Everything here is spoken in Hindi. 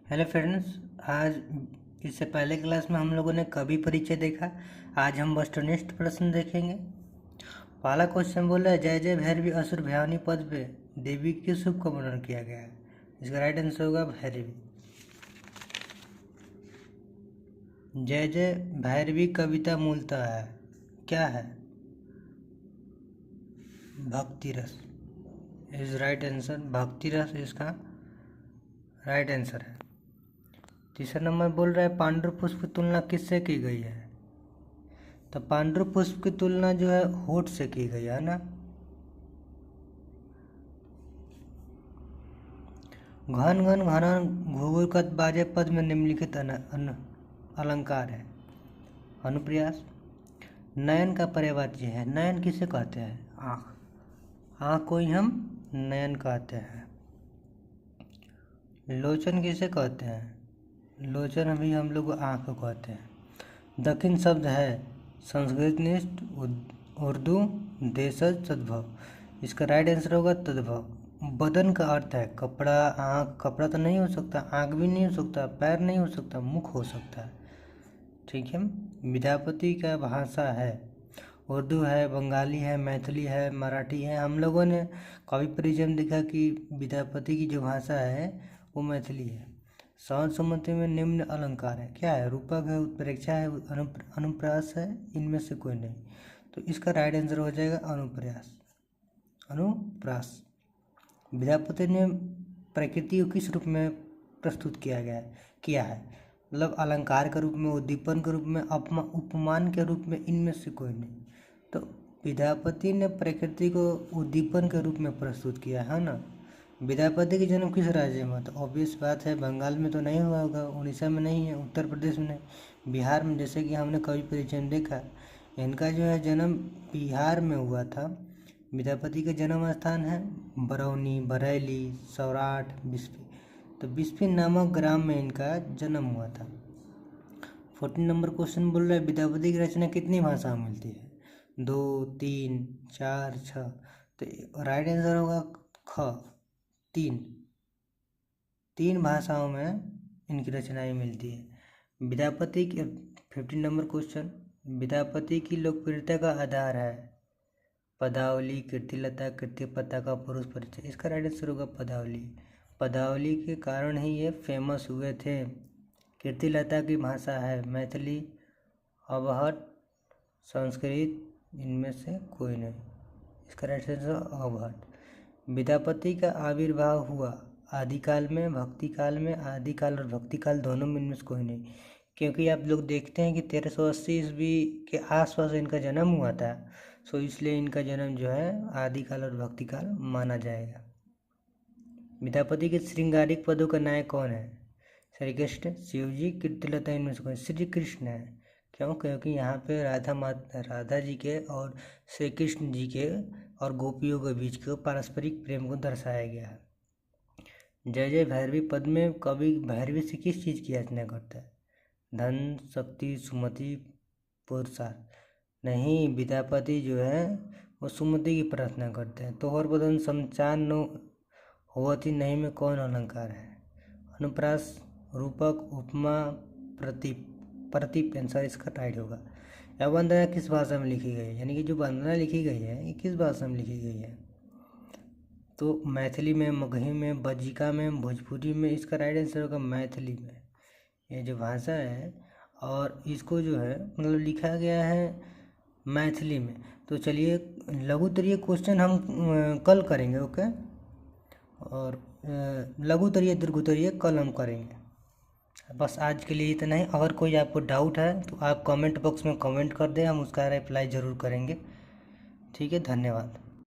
Hello friends. आज इससे पहले क्लास में हम लोगों ने कवि परिचय देखा। आज हम वस्तुनिष्ठ प्रश्न देखेंगे। पहला क्वेश्चन बोल रहा है, जय जय भैरवी असुर भयानी पद पे देवी के शुभ का वर्णन किया गया है। इसका राइट आंसर होगा भैरवी। जय जय भैरवी कविता मूलतः है क्या है? भक्ति रस इज राइट आंसर। भक्ति रस इसका राइट आंसर है। तीसरा नंबर बोल रहा है, पांडु पुष्प की तुलना किससे की गई है? तो पांडु पुष्प की तुलना जो है होठ से की गई है ना। घन घन घन घुघुर कत बाजे पद में निम्नलिखित अलंकार है। अनुप्रयास। नयन का पर्यायवाची है। नयन किसे कहते हैं? आँख। आँख को ही हम नयन कहते हैं। लोचन किसे कहते हैं? लोचन अभी हम लोग आँख को कहते हैं। दक्षिण शब्द है संस्कृतनिष्ठ उर्दू देशज तद्भव। इसका राइट आंसर होगा तद्भव। बदन का अर्थ है कपड़ा। आँख कपड़ा तो नहीं हो सकता, आँख भी नहीं हो सकता, पैर नहीं हो सकता, मुख हो सकता है। ठीक है। विद्यापति का भाषा है उर्दू है, बंगाली है, मैथिली है, मराठी है। हम लोगों ने कवि परिचय में देखा कि विद्यापति की जो भाषा है वो मैथिली है। सहज सुमति में निम्न अलंकार है क्या है? रूपक है, उत्प्रेक्षा है, अनुप्रास है, इनमें से कोई नहीं। तो इसका राइट आंसर हो जाएगा अनुप्रयास, अनुप्रास। विद्यापति ने प्रकृति को किस रूप में प्रस्तुत किया है? मतलब अलंकार के रूप में, उद्दीपन के रूप में, उपमान के रूप में, इनमें से कोई नहीं। तो विद्यापति ने प्रकृति को उद्दीपन के रूप में प्रस्तुत किया है ना। विद्यापति की जन्म किस राज्य में? तो ऑब्वियस बात है बंगाल में तो नहीं हुआ होगा, उड़ीसा में नहीं है, उत्तर प्रदेश में नहीं, बिहार में। जैसे कि हमने कवि परिचय में देखा, इनका जो है जन्म बिहार में हुआ था। विद्यापति का जन्म स्थान है बरौनी, बरेली, सौराठ, बिस्फी। तो बिस्फी नामक ग्राम में इनका जन्म हुआ था। 14 नंबर क्वेश्चन बोल रहा है, विद्यापति की रचना कितनी भाषाओं में मिलती है? 2, 3, 4, 6। तो राइट आंसर होगा ख, 3। 3 भाषाओं में इनकी रचनाएं मिलती है। विद्यापति की 15 नंबर क्वेश्चन, विद्यापति की लोकप्रियता का आधार है पदावली, कीर्तिलता, कीर्तिपता का पुरुष परिचय। इसका राइट आंसर होगा पदावली। पदावली के कारण ही ये फेमस हुए थे। कीर्तिलता की भाषा है मैथिली, अवहट, संस्कृत, इनमें से कोई नहीं। इसका राइट आंसर अवहट। विद्यापति का आविर्भाव हुआ आदिकाल में, भक्ति काल में। आदिकाल और भक्ति काल दोनों में इनमें से कोई नहीं, क्योंकि आप लोग देखते हैं कि 1380 ईस्वी के आसपास इनका जन्म हुआ था। सो इसलिए इनका जन्म जो है आदिकाल और भक्ति काल माना जाएगा। विद्यापति के श्रृंगारिक पदों का नायक कौन है? श्री कृष्ण, शिव जी, कीर्तिलता, इनमें से कौन? श्री कृष्ण है। क्यों? क्योंकि यहाँ पे राधा जी के और श्री कृष्ण जी के और गोपियों के बीच के पारस्परिक प्रेम को दर्शाया गया है। जय जय भैरवी पद में कवि भैरवी से किस चीज़ की याचना करता है? धन, शक्ति, सुमति, पुरुषार्थ। नहीं, विद्यापति जो है वो सुमति की प्रार्थना करते हैं। तोहर बदन समचान नो होवती नहीं में कौन अलंकार है? अनुप्रास, रूपक, उपमा, प्रतीप। प्रतीप आंसर इसका राइट होगा। यह वंदना किस भाषा में लिखी गई है? यानी कि जो वंदना लिखी गई है ये किस भाषा में लिखी गई है? तो मैथिली में, मगही में, बज्जिका में, भोजपुरी में। इसका राइट आंसर होगा मैथिली में। ये जो भाषा है और इसको जो है मतलब लिखा गया है मैथिली में। तो चलिए लघु उत्तरीय क्वेश्चन हम कल करेंगे, ओके। और लघु उत्तरीय, दीर्घ उत्तरीय कल हम करेंगे। बस आज के लिए इतना ही। अगर कोई आपको डाउट है तो आप कमेंट बॉक्स में कमेंट कर दें, हम उसका रिप्लाई ज़रूर करेंगे। ठीक है, धन्यवाद।